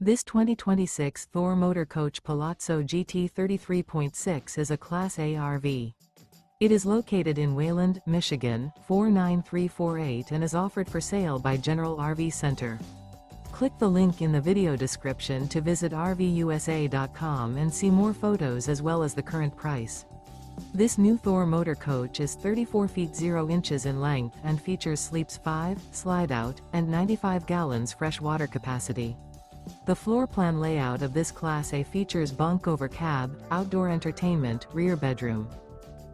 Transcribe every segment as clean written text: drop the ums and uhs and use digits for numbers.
This 2026 Thor Motor Coach Palazzo GT 33.6 is a Class A RV. It is located in Wayland, Michigan, 49348 and is offered for sale by General RV Center. Click the link in the video description to visit RVUSA.com and see more photos as well as the current price. This new Thor Motor Coach is 34 feet 0 inches in length and features sleeps 5, Slideout, and 95 gallons fresh water capacity. The floor plan layout of this Class A features bunk over cab, outdoor entertainment, rear bedroom.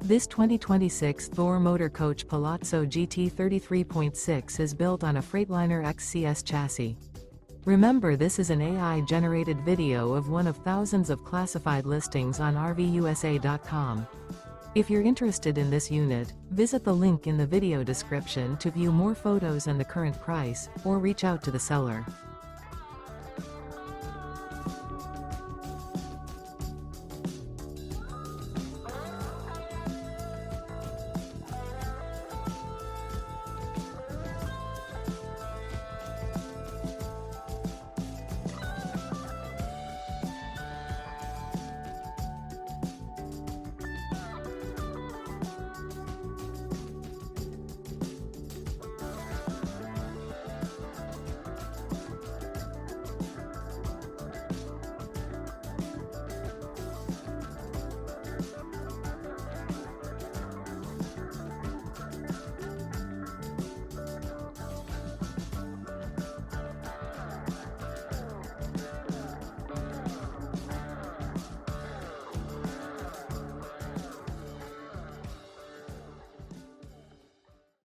This 2026 Thor Motor Coach Palazzo GT 33.6 is built on a Freightliner XCS chassis. Remember, this is an AI-generated video of one of thousands of classified listings on RVUSA.com. If you're interested in this unit, visit the link in the video description to view more photos and the current price, or reach out to the seller.